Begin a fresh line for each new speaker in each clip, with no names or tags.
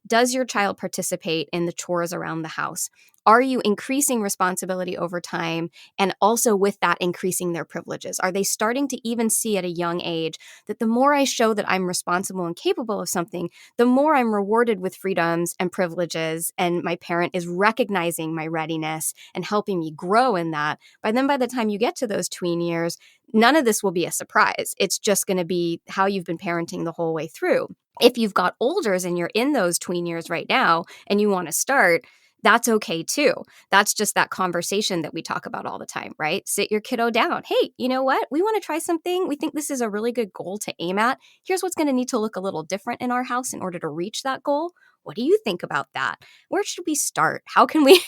Does your child participate in the chores around the house? Are you increasing responsibility over time and also with that increasing their privileges? Are they starting to even see at a young age that the more I show that I'm responsible and capable of something, the more I'm rewarded with freedoms and privileges, and my parent is recognizing my readiness and helping me grow in that? By the time you get to those tween years, none of this will be a surprise. It's just going to be how you've been parenting the whole way through. If you've got olders and you're in those tween years right now and you want to start, that's okay too. That's just that conversation that we talk about all the time, right? Sit your kiddo down. Hey, you know what? We want to try something. We think this is a really good goal to aim at. Here's what's going to need to look a little different in our house in order to reach that goal. What do you think about that? Where should we start? How can we,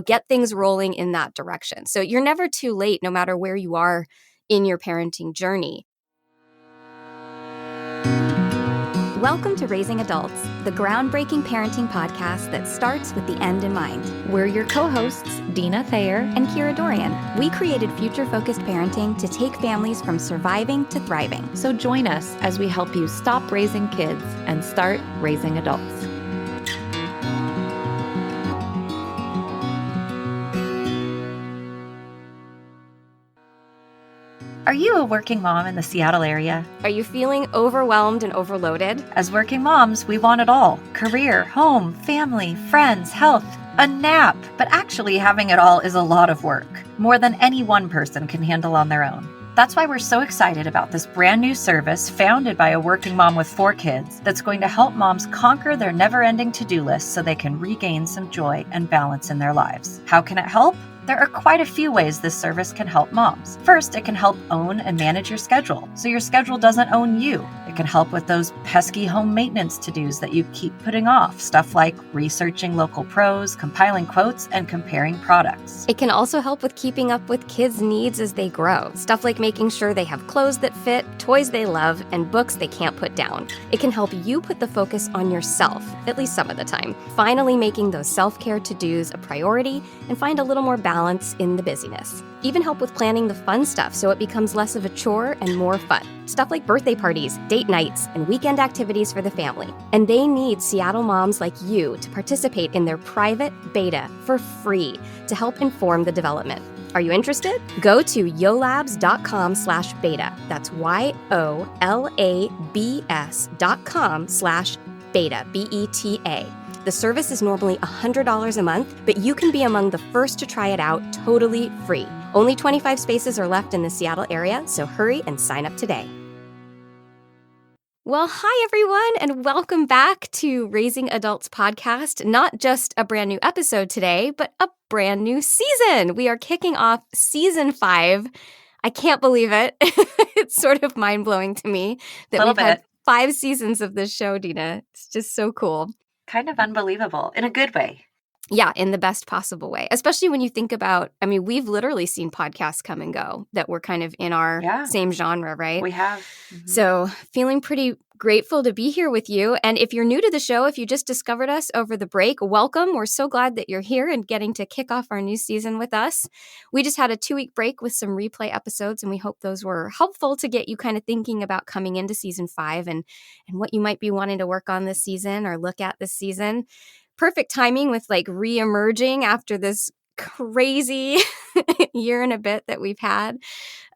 get things rolling in that direction? So you're never too late, no matter where you are in your parenting journey. Welcome to Raising Adults, the groundbreaking parenting podcast that starts with the end in mind.
We're your co-hosts, Dina Thayer
and Kira Dorian. We created future-focused parenting to take families from surviving to thriving.
So join us as we help you stop raising kids and start raising adults.
Are you a working mom in the Seattle area?
Are you feeling overwhelmed and overloaded?
As working moms, we want it all. Career, home, family, friends, health, a nap. But actually having it all is a lot of work, more than any one person can handle on their own. That's why we're so excited about this brand new service founded by a working mom with 4 kids that's going to help moms conquer their never-ending to-do list so they can regain some joy and balance in their lives. How can it help? There are quite a few ways this service can help moms. First, it can help own and manage your schedule, so your schedule doesn't own you. It can help with those pesky home maintenance to-dos that you keep putting off, stuff like researching local pros, compiling quotes, and comparing products.
It can also help with keeping up with kids' needs as they grow, stuff like making sure they have clothes that fit, toys they love, and books they can't put down. It can help you put the focus on yourself, at least some of the time, finally making those self-care to-dos a priority and find a little more balance in the busyness. Even help with planning the fun stuff so it becomes less of a chore and more fun. Stuff like birthday parties, date nights, and weekend activities for the family. And they need Seattle moms like you to participate in their private beta for free to help inform the development. Are you interested? Go to yolabs.com/beta. That's YOLABS.com/beta, BETA. The service is normally $100 a month, but you can be among the first to try it out totally free. Only 25 spaces are left in the Seattle area, so hurry and sign up today. Well, hi everyone, and welcome back to Raising Adults podcast. Not just a brand new episode today, but a brand new season. We are kicking off season 5. I can't believe it. It's sort of mind-blowing to me that we've had 5 seasons of this show, Dina. It's just so cool.
Kind of unbelievable, in a good way.
Yeah, in the best possible way, especially when you think about, we've literally seen podcasts come and go that were kind of in our same genre, right?
We have. Mm-hmm.
So feeling pretty grateful to be here with you. And if you're new to the show, if you just discovered us over the break, welcome. We're so glad that you're here and getting to kick off our new season with us. We just had a 2-week break with some replay episodes, and we hope those were helpful to get you kind of thinking about coming into season 5 and what you might be wanting to work on this season or look at this season. Perfect timing with re-emerging after this crazy year and a bit that we've had.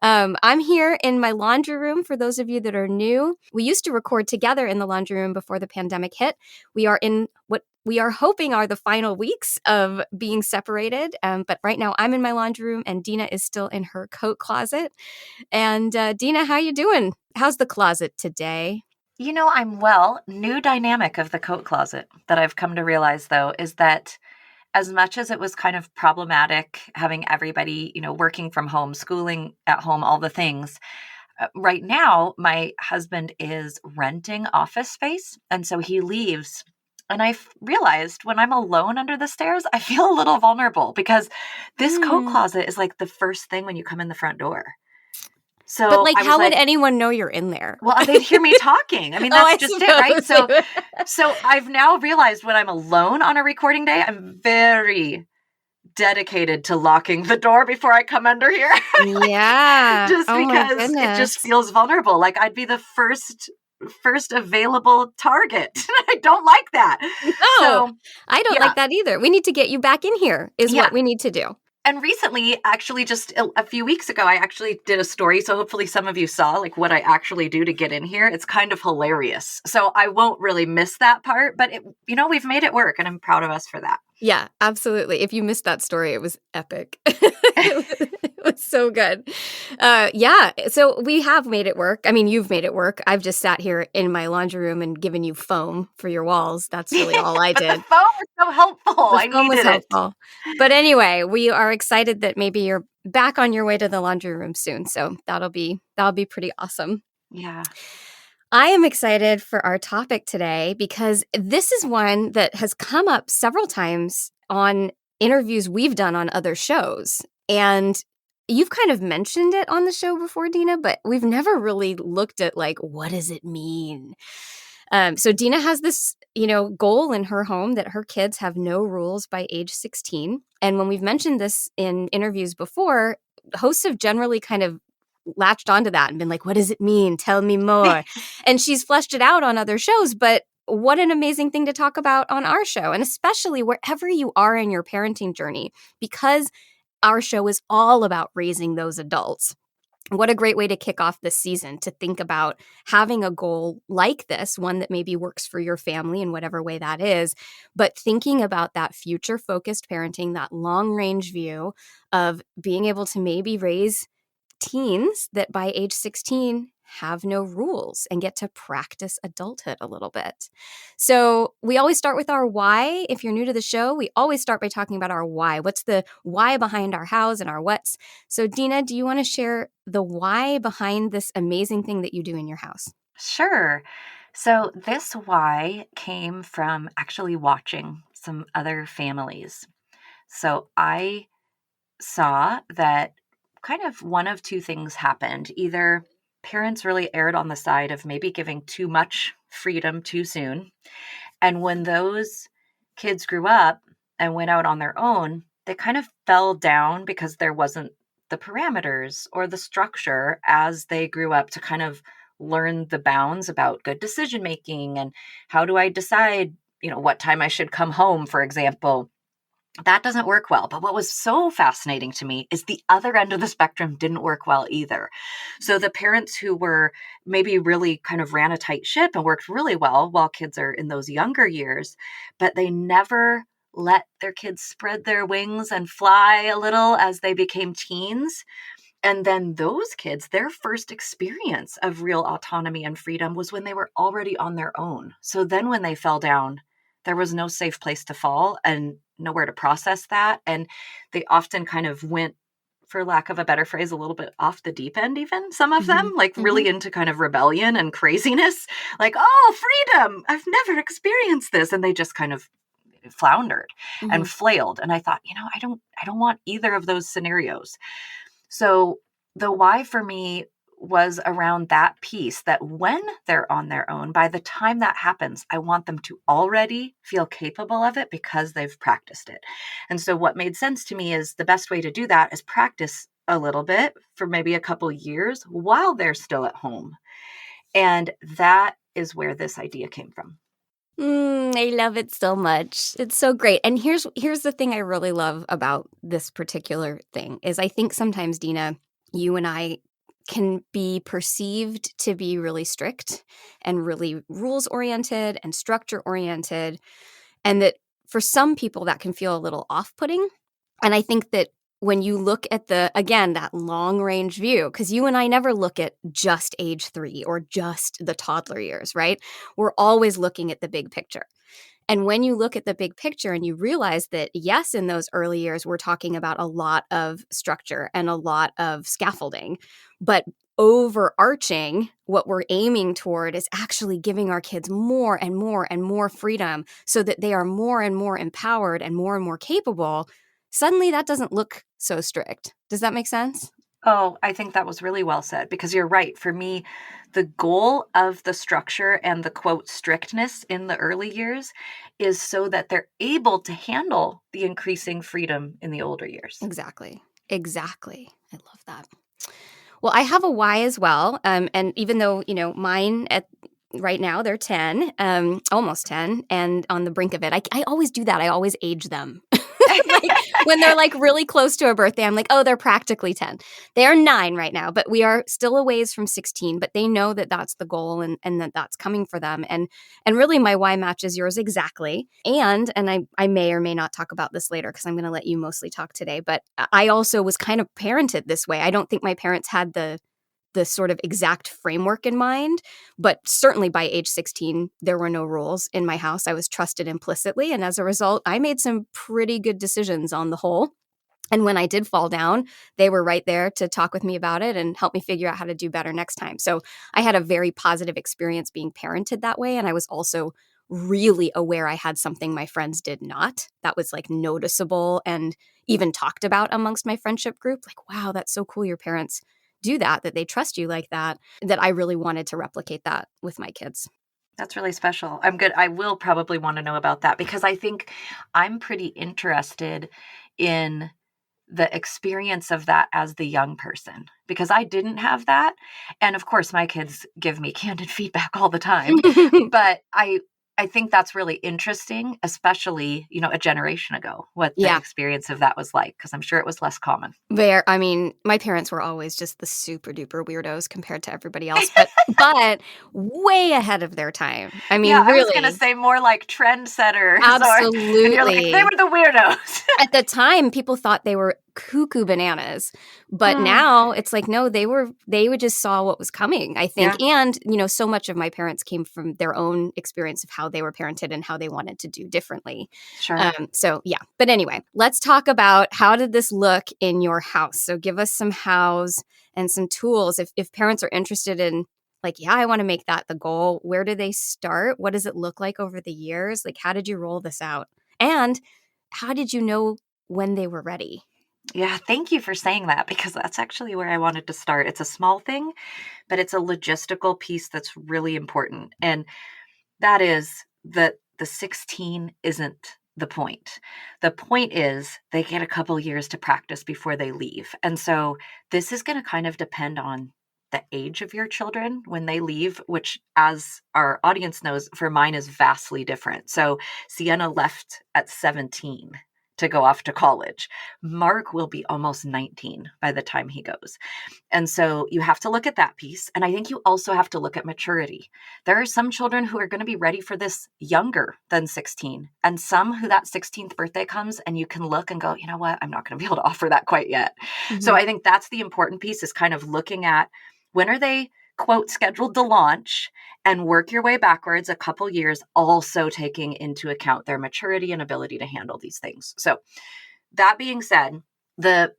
I'm here in my laundry room for those of you that are new. We used to record together in the laundry room before the pandemic hit. We are in what we are hoping are the final weeks of being separated. But right now I'm in my laundry room and Dina is still in her coat closet. And Dina, how you doing? How's the closet today?
I'm well. New dynamic of the coat closet that I've come to realize, though, is that as much as it was kind of problematic having everybody, working from home, schooling at home, all the things, right now, my husband is renting office space. And so he leaves. And I've realized when I'm alone under the stairs, I feel a little vulnerable because this coat closet is like the first thing when you come in the front door. So,
but how would anyone know you're in there?
Well, they'd hear me talking. That's just it, right? So I've now realized when I'm alone on a recording day, I'm very dedicated to locking the door before I come under here.
Yeah.
Just because it just feels vulnerable. Like I'd be the first first available target. I don't like that.
No,
So,
I don't
yeah.
like that either. We need to get you back in here is
Yeah.
what we need to do.
And recently, actually, just a few weeks ago, I actually did a story. So hopefully some of you saw like what I actually do to get in here. It's kind of hilarious. So I won't really miss that part, but we've made it work and I'm proud of us for that.
Yeah, absolutely. If you missed that story, it was epic. It was so good. Yeah, so we have made it work. I mean, you've made it work. I've just sat here in my laundry room and given you foam for your walls. That's really all I
But the
did.
phone was so helpful.
The
I
foam was
needed it.
helpful. But anyway, we are excited that maybe you're back on your way to the laundry room soon. So that'll be pretty awesome.
Yeah.
I am excited for our topic today because this is one that has come up several times on interviews we've done on other shows. And you've kind of mentioned it on the show before, Dina, but we've never really looked at like, what does it mean? So Dina has this, goal in her home that her kids have no rules by age 16. And when we've mentioned this in interviews before, hosts have generally kind of latched onto that and been like, what does it mean? Tell me more. And she's fleshed it out on other shows, but what an amazing thing to talk about on our show. And especially wherever you are in your parenting journey, because our show is all about raising those adults. What a great way to kick off this season to think about having a goal like this, one that maybe works for your family in whatever way that is, but thinking about that future focused parenting, that long range view of being able to maybe raise teens that by age 16 have no rules and get to practice adulthood a little bit. So we always start with our why. If you're new to the show, we always start by talking about our why. What's the why behind our hows and our whats? So Dina, do you want to share the why behind this amazing thing that you do in your house?
Sure. So this why came from actually watching some other families. So I saw that kind of one of two things happened. Either parents really erred on the side of maybe giving too much freedom too soon. And when those kids grew up and went out on their own, they kind of fell down because there wasn't the parameters or the structure as they grew up to kind of learn the bounds about good decision making and how do I decide, what time I should come home, for example. That doesn't work well. But what was so fascinating to me is the other end of the spectrum didn't work well either. So the parents who were maybe really kind of ran a tight ship and worked really well while kids are in those younger years, but they never let their kids spread their wings and fly a little as they became teens. And then those kids, their first experience of real autonomy and freedom was when they were already on their own. So then when they fell down, there was no safe place to fall and nowhere to process that. And they often kind of went, for lack of a better phrase, a little bit off the deep end, even some of them, like really into kind of rebellion and craziness. Like, oh, freedom, I've never experienced this. And they just kind of floundered and flailed. And I thought, I don't want either of those scenarios. So the why for me was around that piece that when they're on their own, by the time that happens, I want them to already feel capable of it because they've practiced it. And so what made sense to me is the best way to do that is practice a little bit for maybe a couple years while they're still at home. And that is where this idea came from.
I love it so much. It's so great. And here's the thing I really love about this particular thing is I think sometimes, Dina, you and I can be perceived to be really strict and really rules oriented and structure oriented. And that for some people that can feel a little off-putting. And I think that when you look at that long range view, because you and I never look at just age 3 or just the toddler years, right? We're always looking at the big picture. And when you look at the big picture and you realize that, yes, in those early years, we're talking about a lot of structure and a lot of scaffolding, but overarching, what we're aiming toward is actually giving our kids more and more and more freedom so that they are more and more empowered and more capable. Suddenly that doesn't look so strict. Does that make sense?
Oh, I think that was really well said because you're right. For me, the goal of the structure and the quote strictness in the early years is so that they're able to handle the increasing freedom in the older years.
Exactly. I love that. Well, I have a why as well. And even though, mine right now they're 10, almost 10, and on the brink of it. I always do that. I always age them. Like, when they're like really close to a birthday, I'm like, oh, they're practically 10. They are 9 right now, but we are still a ways from 16. But they know that that's the goal and that that's coming for them. And really, my why matches yours exactly. And I may or may not talk about this later because I'm going to let you mostly talk today. But I also was kind of parented this way. I don't think my parents had the sort of exact framework in mind, but certainly by age 16, there were no rules in my house. I was trusted implicitly. And as a result, I made some pretty good decisions on the whole. And when I did fall down, they were right there to talk with me about it and help me figure out how to do better next time. So I had a very positive experience being parented that way. And I was also really aware I had something my friends did not. That was like noticeable and even talked about amongst my friendship group. Like, wow, that's so cool. Your parents do that they trust you like that I really wanted to replicate that with my kids.
That's really special. I'm good. I will probably want to know about that because I think I'm pretty interested in the experience of that as the young person because I didn't have that. And of course, my kids give me candid feedback all the time, but I think that's really interesting, especially, a generation ago, what the experience of that was like, because I'm sure it was less common.
My parents were always just the super duper weirdos compared to everybody else, but way ahead of their time. I mean, really.
I was going to say more like trendsetters.
Absolutely.
And you're like, they were the weirdos.
At the time, people thought they were cuckoo bananas, but now it's like, no, they just saw what was coming, I think. Yeah. And, so much of my parents came from their own experience of how they were parented and how they wanted to do differently.
Sure.
But anyway, let's talk about how did this look in your house? So give us some hows and some tools. If parents are interested in like, yeah, I want to make that the goal, where do they start? What does it look like over the years? Like, how did you roll this out? And how did you know when they were ready?
Yeah, thank you for saying that because that's actually where I wanted to start. It's a small thing, but it's a logistical piece that's really important. And that is that the 16 isn't the point. The point is they get a couple years to practice before they leave. And so this is going to kind of depend on the age of your children when they leave, which, as our audience knows, for mine is vastly different. So Sienna left at 17 to go off to college. Mark will be almost 19 by the time he goes. And so you have to look at that piece. And I think you also have to look at maturity. There are some children who are going to be ready for this younger than 16, and some who that 16th birthday comes and you can look and go, you know what, I'm not going to be able to offer that quite yet. Mm-hmm. So I think that's the important piece, is kind of looking at when are they, quote, scheduled to launch, and work your way backwards a couple years, also taking into account their maturity and ability to handle these things. So that being said, the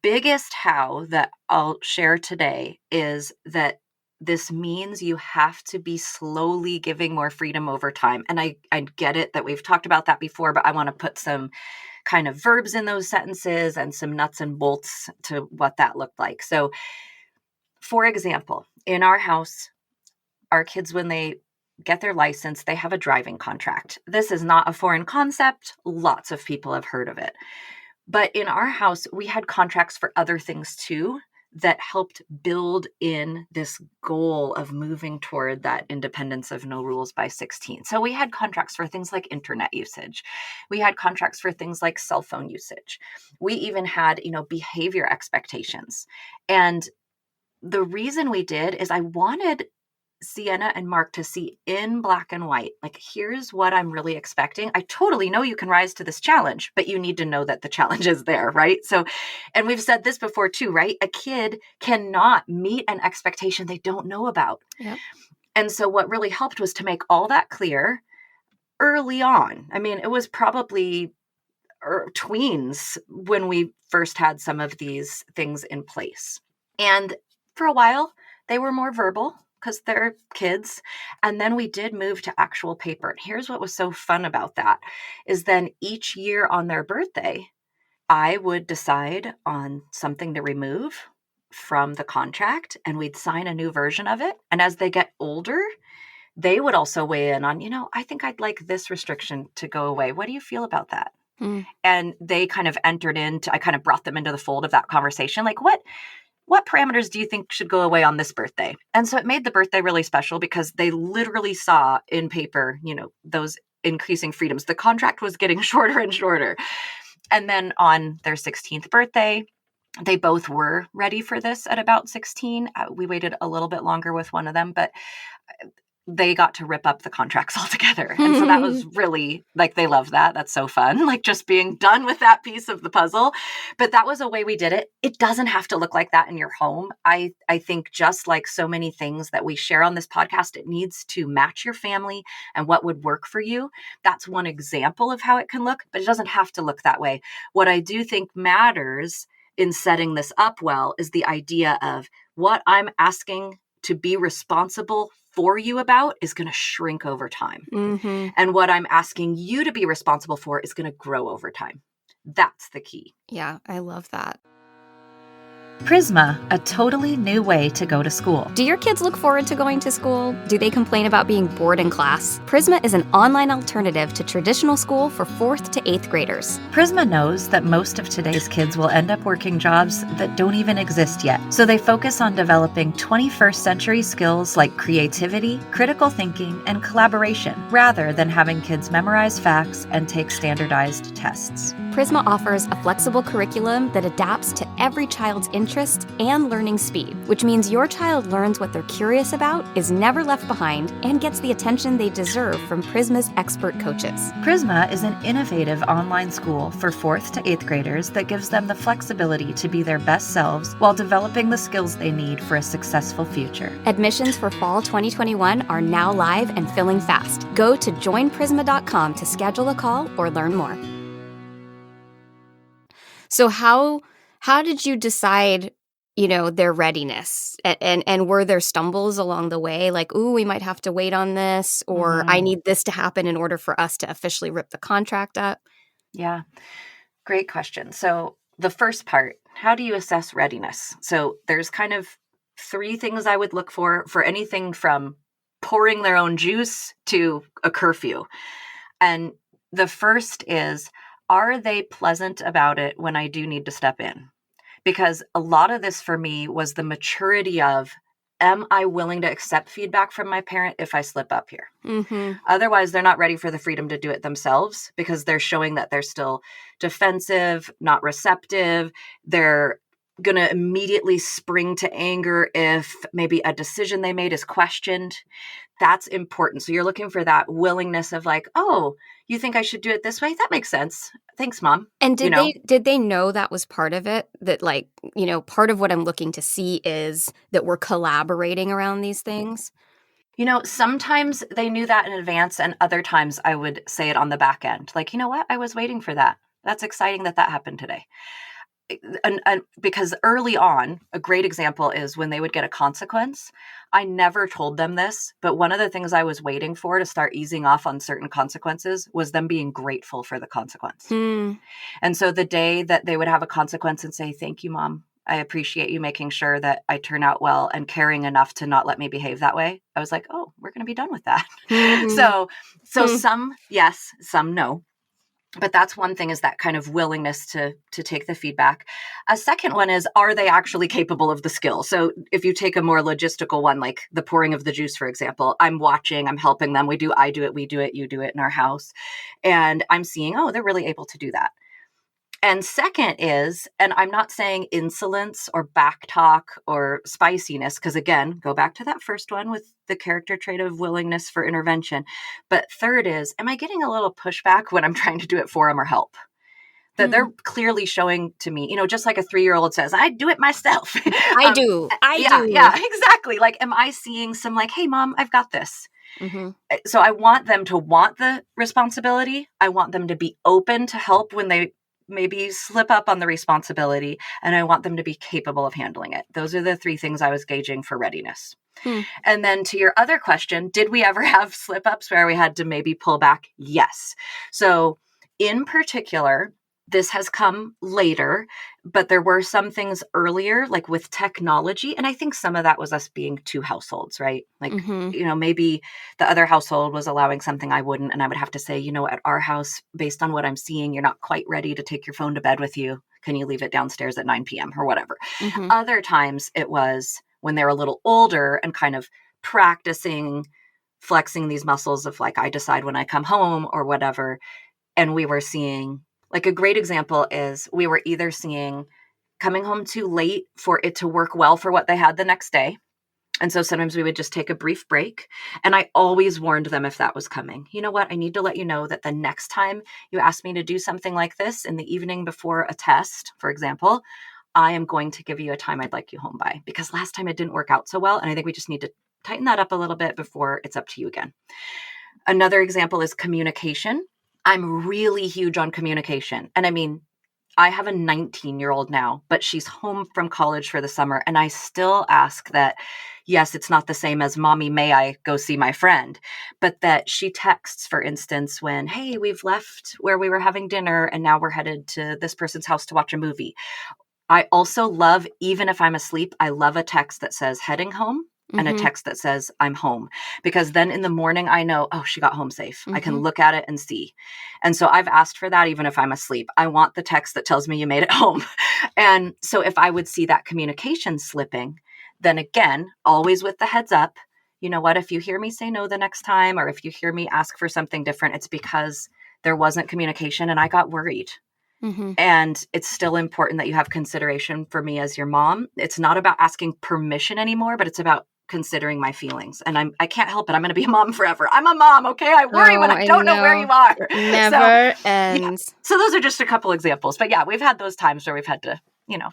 biggest how that I'll share today is that this means you have to be slowly giving more freedom over time. And I get it that we've talked about that before, but I want to put some kind of verbs in those sentences and some nuts and bolts to what that looked like. So for example, in our house, our kids, when they get their license, they have a driving contract. This is not a foreign concept. Lots of people have heard of it. But in our house, we had contracts for other things too that helped build in this goal of moving toward that independence of no rules by 16. So we had contracts for things like internet usage. We had contracts for things like cell phone usage. We even had, behavior expectations. And the reason we did is I wanted Sienna and Mark to see in black and white, like, here's what I'm really expecting. I totally know you can rise to this challenge, but you need to know that the challenge is there, right? So, and we've said this before too, right? A kid cannot meet an expectation they don't know about.
Yep.
And so what really helped was to make all that clear early on. I mean, it was probably tweens when we first had some of these things in place. And for a while, they were more verbal because they're kids. And then we did move to actual paper. And here's what was so fun about that is then each year on their birthday, I would decide on something to remove from the contract and we'd sign a new version of it. And as they get older, they would also weigh in on, I think I'd like this restriction to go away. What do you feel about that? And they kind of entered into, I kind of brought them into the fold of that conversation. Like, what what parameters do you think should go away on this birthday? And so it made the birthday really special because they literally saw in paper, those increasing freedoms. The contract was getting shorter and shorter. And then on their 16th birthday, they both were ready for this at about 16. We waited a little bit longer with one of them, but they got to rip up the contracts altogether. And so that was really, like, they loved that. That's so fun, like just being done with that piece of the puzzle. But that was a way we did it. It doesn't have to look like that in your home. I think just like so many things that we share on this podcast, it needs to match your family and what would work for you. That's one example of how it can look, but it doesn't have to look that way. What I do think matters in setting this up well is the idea of what I'm asking to be responsible for you about is going to shrink over time.
Mm-hmm.
And what I'm asking you to be responsible for is going to grow over time. That's the key.
Yeah, I love that.
Prisma, a totally new way to go to school.
Do your kids look forward to going to school? Do they complain about being bored in class? Prisma is an online alternative to traditional school for 4th to 8th graders.
Prisma knows that most of today's kids will end up working jobs that don't even exist yet. So they focus on developing 21st century skills like creativity, critical thinking, and collaboration, rather than having kids memorize facts and take standardized tests.
Prisma offers a flexible curriculum that adapts to every child's interest and learning speed, which means your child learns what they're curious about, is never left behind, and gets the attention they deserve from Prisma's expert coaches.
Prisma is an innovative online school for 4th to 8th graders that gives them the flexibility to be their best selves while developing the skills they need for a successful future.
Admissions for fall 2021 are now live and filling fast. Go to joinprisma.com to schedule a call or learn more. So how did you decide, their readiness? And were there stumbles along the way? Like, ooh, we might have to wait on this, or I need this to happen in order for us to officially rip the contract up?
Yeah, great question. So the first part, how do you assess readiness? So there's kind of 3 things I would look for anything from pouring their own juice to a curfew. And the first is, are they pleasant about it when I do need to step in? Because a lot of this for me was the maturity of, am I willing to accept feedback from my parent if I slip up here?
Mm-hmm.
Otherwise, they're not ready for the freedom to do it themselves because they're showing that they're still defensive, not receptive. They're going to immediately spring to anger if maybe a decision they made is questioned. That's important. So you're looking for that willingness of like, oh, you think I should do it this way? That makes sense. Thanks, Mom.
And did they know that was part of it? That part of what I'm looking to see is that we're collaborating around these things?
Sometimes they knew that in advance, and other times I would say it on the back end. Like, you know what? I was waiting for that. That's exciting that happened today. And because early on, a great example is when they would get a consequence. I never told them this, but one of the things I was waiting for to start easing off on certain consequences was them being grateful for the consequence. And so the day that they would have a consequence and say, thank you, Mom, I appreciate you making sure that I turn out well and caring enough to not let me behave that way. I was like, oh, we're going to be done with that. So some yes, some no. But that's one thing, is that kind of willingness to take the feedback. A second one is, are they actually capable of the skill? So if you take a more logistical one, like the pouring of the juice, for example, I'm watching, I'm helping them. I do it, we do it, you do it in our house. And I'm seeing, oh, they're really able to do that. And second is, and I'm not saying insolence or backtalk or spiciness, because again, go back to that first one with the character trait of willingness for intervention. But third is, am I getting a little pushback when I'm trying to do it for them or help? That they're clearly showing to me, just like a 3-year-old says, I do it myself.
I do.
Yeah, exactly. Like, am I seeing some like, hey, Mom, I've got this.
Mm-hmm.
So I want them to want the responsibility. I want them to be open to help when they maybe slip up on the responsibility, and I want them to be capable of handling it. Those are the 3 things I was gauging for readiness. And then to your other question, did we ever have slip ups where we had to maybe pull back? Yes. So in particular, this has come later, but there were some things earlier, like with technology. And I think some of that was us being 2 households, right? Like, maybe the other household was allowing something I wouldn't. And I would have to say, at our house, based on what I'm seeing, you're not quite ready to take your phone to bed with you. can you leave it downstairs at 9 p.m. or whatever.
Mm-hmm.
Other times it was when they're a little older and kind of practicing flexing these muscles of like, I decide when I come home or whatever. And we were seeing, like, a great example is we were either seeing coming home too late for it to work well for what they had the next day. And so sometimes we would just take a brief break. And I always warned them if that was coming. You know what? I need to let you know that the next time you ask me to do something like this in the evening before a test, for example, I am going to give you a time I'd like you home by, because last time it didn't work out so well. And I think we just need to tighten that up a little bit before it's up to you again. Another example is communication. I'm really huge on communication. And I mean, I have a 19-year-old now, but she's home from college for the summer. And I still ask that, yes, it's not the same as mommy, may I go see my friend, but that she texts, for instance, when, hey, we've left where we were having dinner and now we're headed to this person's house to watch a movie. I also love, even if I'm asleep, I love a text that says heading home and a text that says I'm home, because then in the morning I know, oh, she got home safe. I can look at it and see. And so I've asked for that even if I'm asleep. I want the text that tells me you made it home. And so if I would see that communication slipping, then again, always with the heads up, you know what, if you hear me say no the next time, or if you hear me ask for something different, it's because there wasn't communication and I got worried. And it's still important that you have consideration for me as your mom. It's not about asking permission anymore, but it's about considering my feelings. And I can't help it. I'm going to be a mom forever. I'm a mom. Okay. I worry when I don't know where you are.
Never ends.
Yeah. So those are just a couple examples, but yeah, we've had those times where we've had to,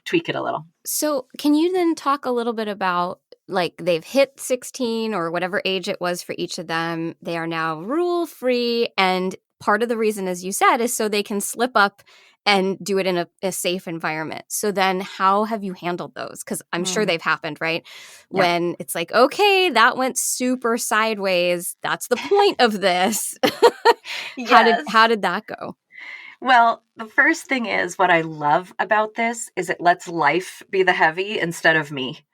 tweak it a little.
So can you then talk a little bit about, like, they've hit 16 or whatever age it was for each of them. They are now rule free. And part of the reason, as you said, is so they can slip up and do it in a safe environment. So then how have you handled those? Because I'm sure they've happened, right? Yeah. When it's like, okay, that went super sideways. That's the point of this.
Yes.
How did that go?
Well, the first thing is, what I love about this is it lets life be the heavy instead of me.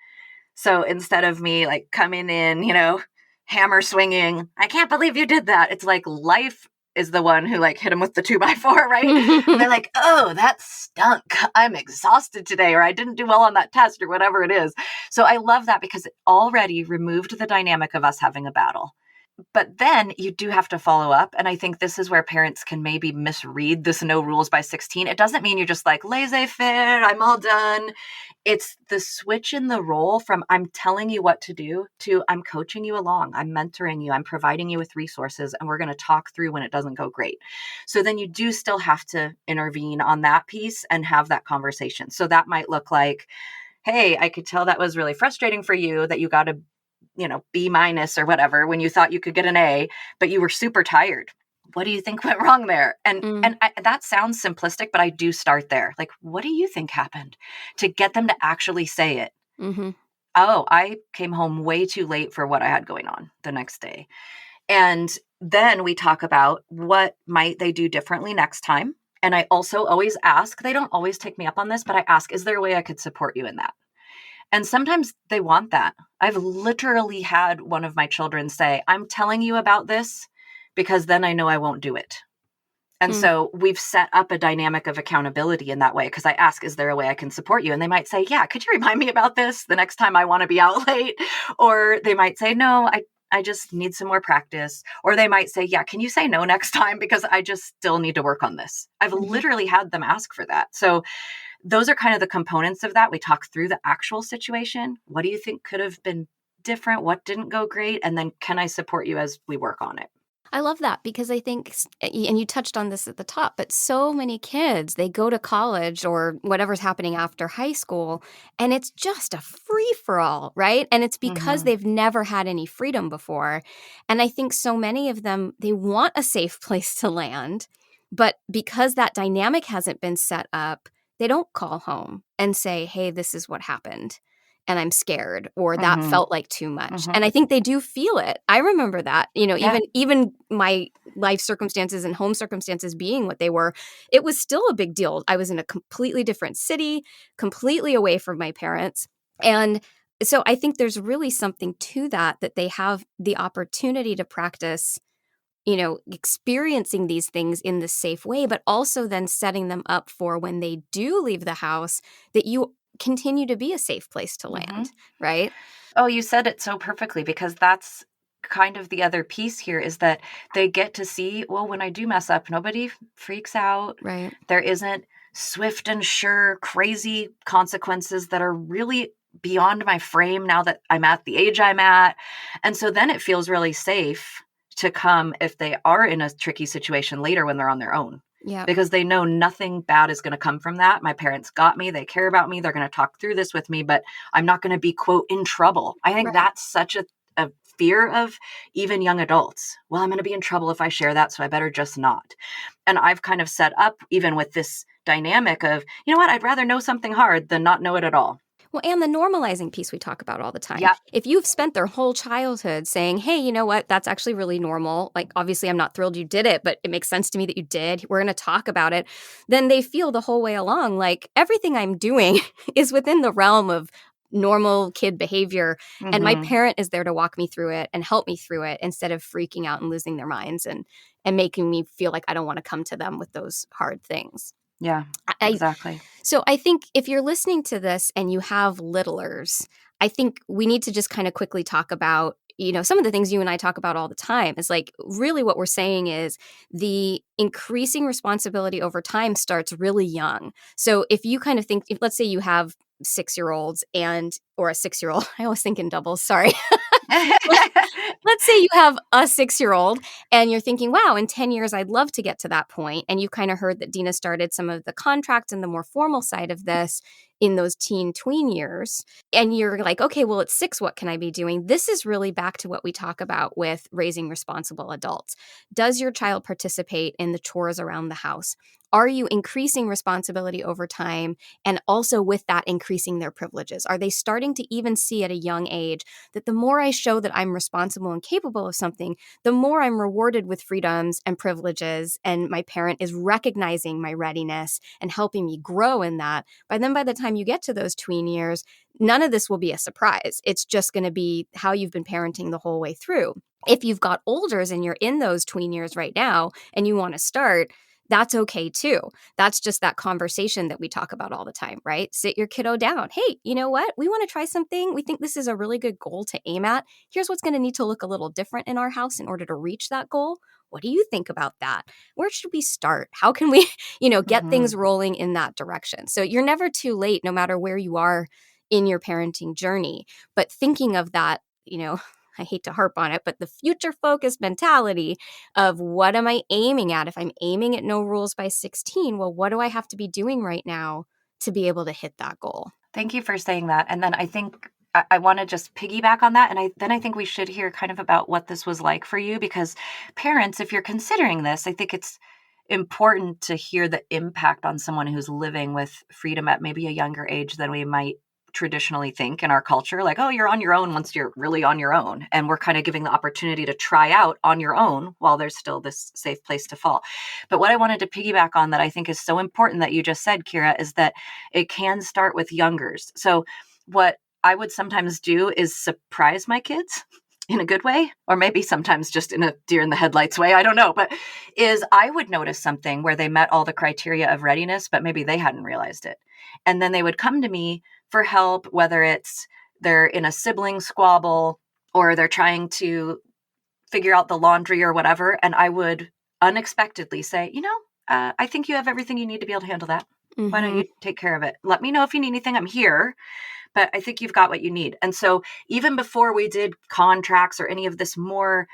So instead of me like coming in, hammer swinging, I can't believe you did that. It's like life is the one who like hit him with the 2x4, right? And they're like, oh, that stunk. I'm exhausted today, or I didn't do well on that test, or whatever it is. So I love that because it already removed the dynamic of us having a battle. But then you do have to follow up. And I think this is where parents can maybe misread this no rules by 16. It doesn't mean you're just like laissez-faire, I'm all done. It's the switch in the role from I'm telling you what to do to I'm coaching you along, I'm mentoring you, I'm providing you with resources, and we're going to talk through when it doesn't go great. So then you do still have to intervene on that piece and have that conversation. So that might look like, hey, I could tell that was really frustrating for you that you got a B- or whatever when you thought you could get an A, but you were super tired. What do you think went wrong there? And that sounds simplistic, but I do start there. Like, what do you think happened? To get them to actually say it. Oh, I came home way too late for what I had going on the next day. And then we talk about what might they do differently next time. And I also always ask, they don't always take me up on this, but I ask, is there a way I could support you in that? And sometimes they want that. I've literally had one of my children say, I'm telling you about this because then I know I won't do it. And so we've set up a dynamic of accountability in that way, because I ask, is there a way I can support you? And they might say, yeah, could you remind me about this the next time I want to be out late? Or they might say, no, I just need some more practice. Or they might say, yeah, can you say no next time? Because I just still need to work on this. I've literally had them ask for that. So those are kind of the components of that. We talk through the actual situation. What do you think could have been different? What didn't go great? And then can I support you as we work on it?
I love that, because I think, and you touched on this at the top, but so many kids, they go to college or whatever's happening after high school, and it's just a free-for-all, right? And it's because they've never had any freedom before. And I think so many of them, they want a safe place to land, but because that dynamic hasn't been set up, they don't call home and say, hey, this is what happened, and I'm scared, or that felt like too much. And I think they do feel it. I remember that, even my life circumstances and home circumstances being what they were, it was still a big deal. I was in a completely different city, completely away from my parents. And so I think there's really something to that they have the opportunity to practice experiencing these things in this safe way, but also then setting them up for when they do leave the house, that you continue to be a safe place to land, right?
Oh, you said it so perfectly, because that's kind of the other piece here, is that they get to see, well, when I do mess up, nobody freaks out.
Right.
There isn't swift and sure crazy consequences that are really beyond my frame now that I'm at the age I'm at. And so then it feels really safe to come if they are in a tricky situation later when they're on their own.
Yeah.
Because they know nothing bad is going to come from that. My parents got me. They care about me. They're going to talk through this with me, but I'm not going to be, quote, in trouble. I think that's such a fear of even young adults. Well, I'm going to be in trouble if I share that, so I better just not. And I've kind of set up, even with this dynamic of, you know what, I'd rather know something hard than not know it at all.
Well, and the normalizing piece we talk about all the time.
Yeah.
If you've spent their whole childhood saying, hey, you know what, that's actually really normal. Like, obviously, I'm not thrilled you did it, but it makes sense to me that you did. We're going to talk about it. Then they feel the whole way along like everything I'm doing is within the realm of normal kid behavior. And my parent is there to walk me through it and help me through it instead of freaking out and losing their minds and making me feel like I don't want to come to them with those hard things.
Yeah, exactly.
So I think if you're listening to this and you have littlers, I think we need to just kind of quickly talk about, some of the things you and I talk about all the time. Is like, really what we're saying is the increasing responsibility over time starts really young. So if you kind of think, let's say you have 6-year-olds or a 6-year-old, I always think in doubles, sorry. Let's say you have a 6-year-old and you're thinking, wow, in 10 years, I'd love to get to that point. And you kind of heard that Dina started some of the contracts and the more formal side of this in those tween years. And you're like, okay, well, at 6, what can I be doing? This is really back to what we talk about with raising responsible adults. Does your child participate in the chores around the house? Are you increasing responsibility over time and also with that increasing their privileges? Are they starting to even see at a young age that the more I show that I'm responsible and capable of something, the more I'm rewarded with freedoms and privileges, and my parent is recognizing my readiness and helping me grow in that? By the time you get to those tween years, none of this will be a surprise. It's just going to be how you've been parenting the whole way through. If you've got olders and you're in those tween years right now and you want to start, that's okay too. That's just that conversation that we talk about all the time, right? Sit your kiddo down. Hey, you know what? We want to try something. We think this is a really good goal to aim at. Here's what's going to need to look a little different in our house in order to reach that goal. What do you think about that? Where should we start? How can we, get things rolling in that direction? So you're never too late, no matter where you are in your parenting journey. But thinking of that, I hate to harp on it, but the future-focused mentality of what am I aiming at? If I'm aiming at no rules by 16, well, what do I have to be doing right now to be able to hit that goal?
Thank you for saying that. And then I think I want to just piggyback on that. And I think we should hear kind of about what this was like for you, because parents, if you're considering this, I think it's important to hear the impact on someone who's living with freedom at maybe a younger age than we might traditionally think in our culture, like, oh, you're on your own once you're really on your own. And we're kind of giving the opportunity to try out on your own while there's still this safe place to fall. But what I wanted to piggyback on that I think is so important that you just said, Kira, is that it can start with youngers. So what I would sometimes do is surprise my kids in a good way, or maybe sometimes just in a deer in the headlights way, I don't know, but is I would notice something where they met all the criteria of readiness, but maybe they hadn't realized it. And then they would come to me for help, whether it's they're in a sibling squabble or they're trying to figure out the laundry or whatever. And I would unexpectedly say, I think you have everything you need to be able to handle that. Mm-hmm. Why don't you take care of it? Let me know if you need anything. I'm here, but I think you've got what you need. And so even before we did contracts or any of this more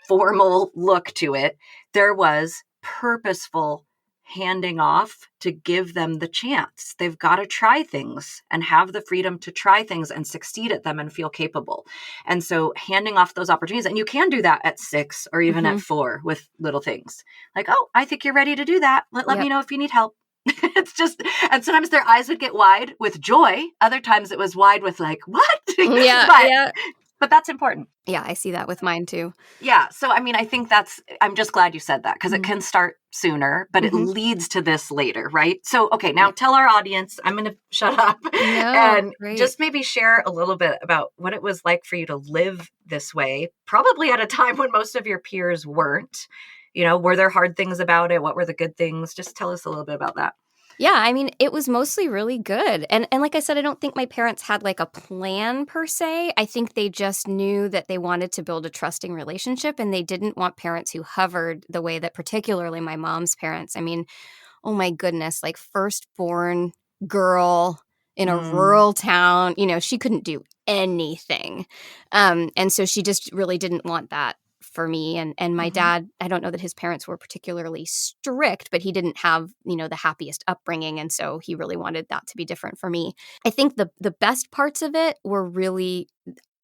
formal look to it, there was purposeful handing off to give them the chance. They've got to try things and have the freedom to try things and succeed at them and feel capable. And so handing off those opportunities, and you can do that at 6 or even at 4 with little things like, oh, I think you're ready to do that. Let me know if you need help. It's just, and sometimes their eyes would get wide with joy. Other times it was wide with like, what? But that's important.
Yeah, I see that with mine too.
Yeah. So, I mean, I think I'm just glad you said that because it can start sooner, but it
Mhm.
leads to this later, right? So, okay, now tell our audience, I'm going to shut up
No,
and
great.
just maybe share a little bit about what it was like for you to live this way, probably at a time when most of your peers weren't. Were there hard things about it? What were the good things? Just tell us a little bit about that.
Yeah, I mean, it was mostly really good. And like I said, I don't think my parents had like a plan per se. I think they just knew that they wanted to build a trusting relationship and they didn't want parents who hovered the way that particularly my mom's parents. I mean, oh my goodness, like firstborn girl in a rural town, she couldn't do anything. And so she just really didn't want that for me. And my dad, I don't know that his parents were particularly strict, but he didn't have, the happiest upbringing. And so he really wanted that to be different for me. I think the best parts of it were really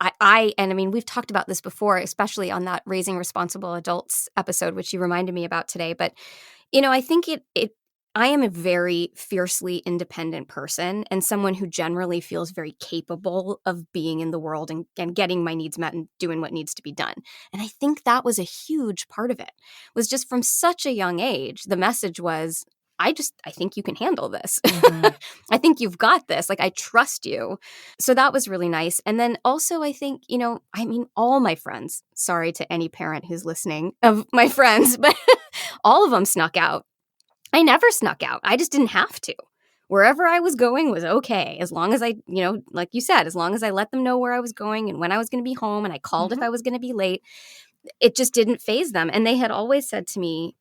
I mean, we've talked about this before, especially on that Raising Responsible Adults episode, which you reminded me about today. But, I think I am a very fiercely independent person and someone who generally feels very capable of being in the world and getting my needs met and doing what needs to be done. And I think that was a huge part of it, was just from such a young age, the message was, I think you can handle this. I think you've got this. Like, I trust you. So that was really nice. And then also, I think, all my friends, sorry to any parent who's listening of my friends, but all of them snuck out. I never snuck out. I just didn't have to. Wherever I was going was okay. As long as I, like you said, as long as I let them know where I was going and when I was going to be home and I called if I was going to be late, it just didn't faze them. And they had always said to me,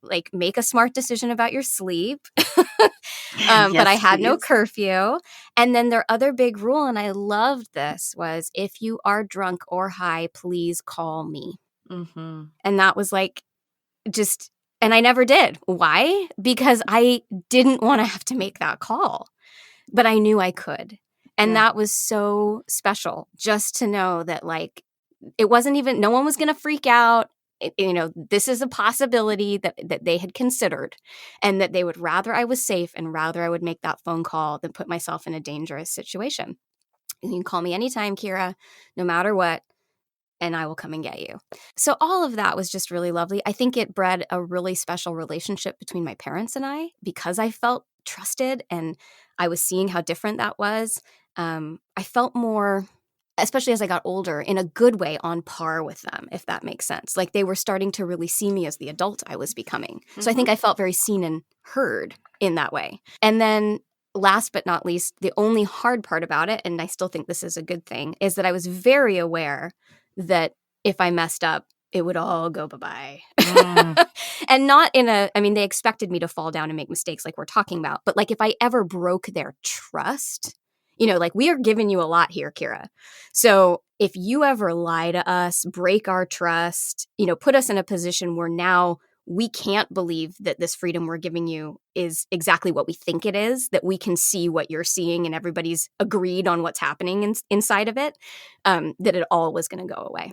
like, make a smart decision about your sleep. But I had no curfew. And then their other big rule, and I loved this, was if you are drunk or high, please call me. And that was like, and I never did. Why? Because I didn't want to have to make that call, but I knew I could. And that was so special, just to know that, like, it wasn't even, no one was going to freak out. This is a possibility that they had considered, and that they would rather I was safe and rather I would make that phone call than put myself in a dangerous situation. You can call me anytime, Kira, no matter what, and I will come and get you. So all of that was just really lovely. I think it bred a really special relationship between my parents and I, because I felt trusted and I was seeing how different that was. I felt more, especially as I got older, in a good way, on par with them, if that makes sense. Like, they were starting to really see me as the adult I was becoming. So I think I felt very seen and heard in that way. And then last but not least, the only hard part about it, and I still think this is a good thing, is that I was very aware that if I messed up, it would all go bye-bye. And not they expected me to fall down and make mistakes like we're talking about. But like, if I ever broke their trust, like, we are giving you a lot here, Kira. So if you ever lie to us, break our trust, put us in a position where now we can't believe that this freedom we're giving you is exactly what we think it is, that we can see what you're seeing and everybody's agreed on what's happening inside of it, that it all was going to go away.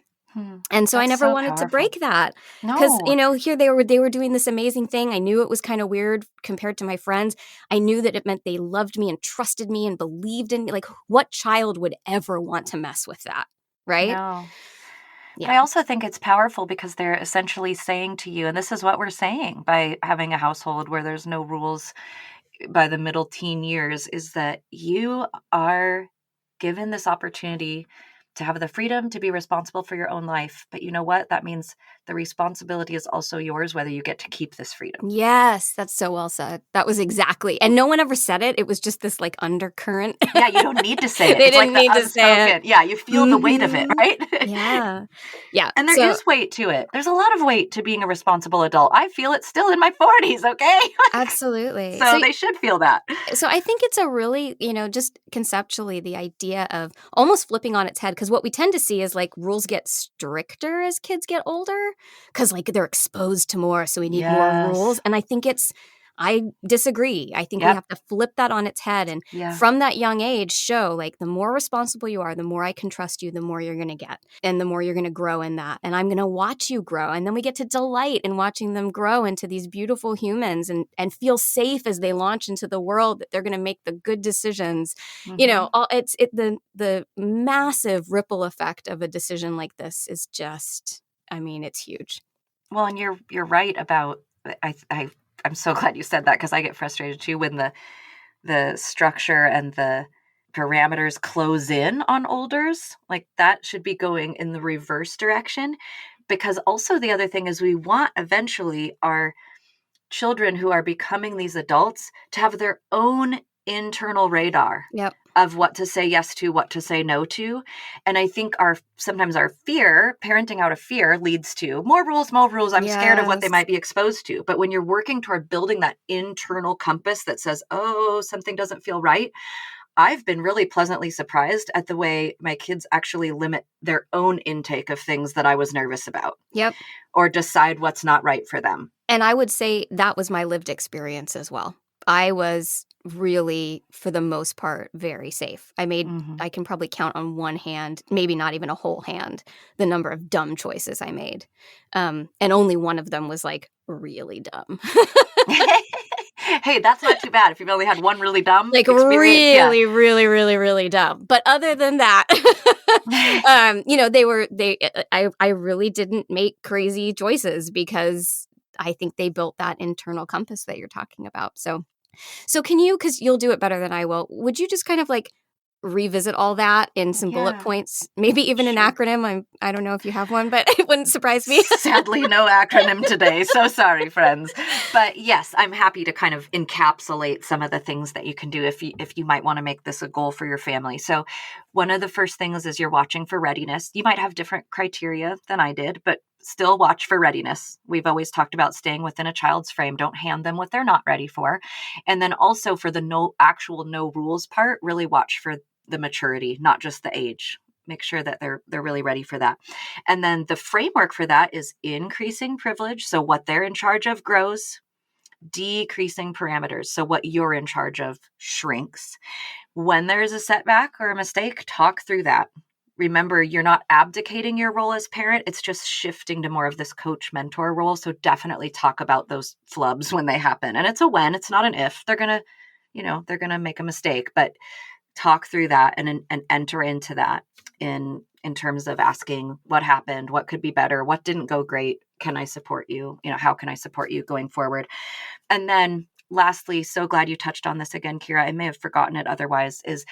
And so I never wanted to break that, because, here they were doing this amazing thing. I knew it was kind of weird compared to my friends. I knew that it meant they loved me and trusted me and believed in me. Like, what child would ever want to mess with that? Right?
No.
Yeah.
But I also think it's powerful because they're essentially saying to you, and this is what we're saying by having a household where there's no rules by the middle teen years, is that you are given this opportunity to have the freedom to be responsible for your own life. But you know what? That means the responsibility is also yours, whether you get to keep this freedom.
Yes, that's so well said. That was exactly. And no one ever said it. It was just this like undercurrent.
Yeah, you don't need to say it.
They
It's
didn't
like
need to say it.
Yeah, you feel the weight of it, right?
Yeah. Yeah.
And there is weight to it. There's a lot of weight to being a responsible adult. I feel it still in my 40s, okay?
Absolutely.
So they should feel that.
So I think it's a really, just conceptually, the idea of almost flipping on its head, because what we tend to see is like rules get stricter as kids get older, because like they're exposed to more, so we need more rules. And I think it's I disagree. I think we
Yep.
have to flip that on its head. And
Yeah.
from that young age, show like the more responsible you are, the more I can trust you, the more you're going to get and the more you're going to grow in that. And I'm going to watch you grow. And then we get to delight in watching them grow into these beautiful humans and feel safe as they launch into the world, that they're going to make the good decisions. You know, the massive ripple effect of a decision like this is just, I mean, it's huge.
Well, and you're right about I'm so glad you said that, because I get frustrated too when the structure and the parameters close in on olders. Like, that should be going in the reverse direction, because also the other thing is we want eventually our children who are becoming these adults to have their own internal radar
Yep.
of what to say yes to, what to say no to. And I think sometimes our fear, parenting out of fear, leads to more rules, more rules. I'm scared of what they
Yes.
might be exposed to. But when you're working toward building that internal compass that says, oh, something doesn't feel right, I've been really pleasantly surprised at the way my kids actually limit their own intake of things that I was nervous about,
Yep.
or decide what's not right for them.
And I would say that was my lived experience as well. I was really, for the most part, very safe. I can probably count on one hand, maybe not even a whole hand, the number of dumb choices I made. And only one of them was like really dumb.
Hey, that's not too bad if you've only had one really dumb
Like
experience.
really, really, really, really dumb. But other than that, you know, I really didn't make crazy choices because I think they built that internal compass that you're talking about. So can you, because you'll do it better than I will, would you just kind of like revisit all that in some bullet
Yeah.
points, maybe even an
Sure.
acronym? I don't know if you have one, but it wouldn't surprise me.
Sadly, no acronym today. So sorry, friends. But yes, I'm happy to kind of encapsulate some of the things that you can do if you might want to make this a goal for your family. So one of the first things is you're watching for readiness. You might have different criteria than I did, but still watch for readiness. We've always talked about staying within a child's frame. Don't hand them what they're not ready for. And then also for the no rules part, really watch for the maturity, not just the age. Make sure that they're really ready for that. And then the framework for that is increasing privilege. So what they're in charge of grows, decreasing parameters. So what you're in charge of shrinks. When there is a setback or a mistake, talk through that. Remember, you're not abdicating your role as parent. It's just shifting to more of this coach mentor role. So definitely talk about those flubs when they happen. And it's a when, it's not an if. They're going to make a mistake, but talk through that and enter into that in terms of asking what happened, what could be better, what didn't go great, can I support you? How can I support you going forward? And then lastly, so glad you touched on this again, Kira. I may have forgotten it otherwise, is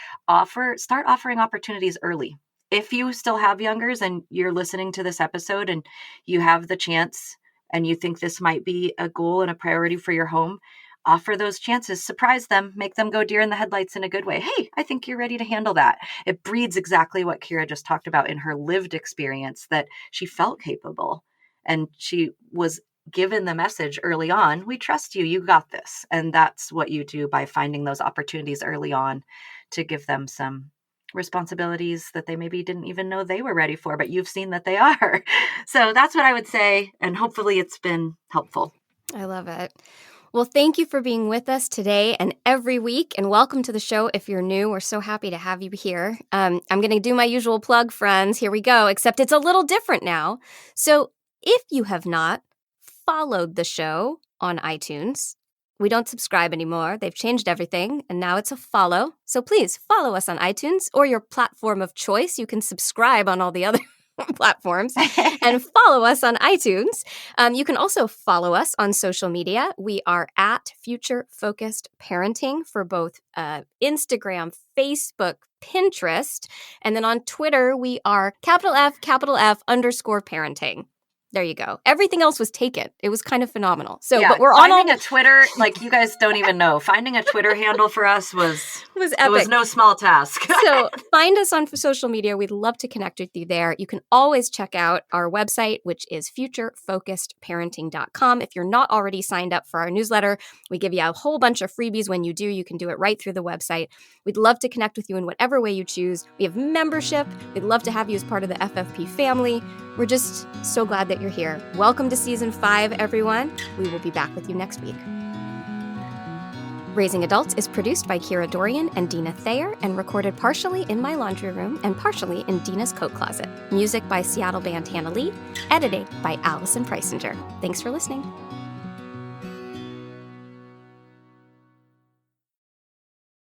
start offering opportunities early. If you still have youngers and you're listening to this episode and you have the chance and you think this might be a goal and a priority for your home, offer those chances, surprise them, make them go deer in the headlights in a good way. Hey, I think you're ready to handle that. It breeds exactly what Kira just talked about in her lived experience, that she felt capable and she was given the message early on, we trust you, you got this. And that's what you do by finding those opportunities early on to give them some responsibilities that they maybe didn't even know they were ready for, but you've seen that they are. So that's what I would say. And hopefully it's been helpful.
I love it. Well, thank you for being with us today and every week, and welcome to the show if you're new. We're so happy to have you here. I'm going to do my usual plug, friends. Here we go, except it's a little different now. So if you have not followed the show on iTunes, we don't subscribe anymore. They've changed everything, and now it's a follow. So please follow us on iTunes or your platform of choice. You can subscribe on all the other platforms and follow us on iTunes. You can also follow us on social media. We are at Future Focused Parenting for both Instagram, Facebook, Pinterest, and then on Twitter, we are capital F _parenting. There you go. Everything else was taken. It was kind of phenomenal. So,
yeah,
but we're on
finding a Twitter, like you guys don't even know. Finding a Twitter handle for us was
epic.
It was no small task.
So find us on social media. We'd love to connect with you there. You can always check out our website, which is futurefocusedparenting.com. If you're not already signed up for our newsletter, we give you a whole bunch of freebies when you do. You can do it right through the website. We'd love to connect with you in whatever way you choose. We have membership. We'd love to have you as part of the FFP family. We're just so glad that you're here. Welcome to Season 5, everyone. We will be back with you next week. Raising Adults is produced by Kira Dorian and Dina Thayer and recorded partially in my laundry room and partially in Dina's coat closet. Music by Seattle band Hannah Lee, editing by Allison Preisinger. Thanks for listening.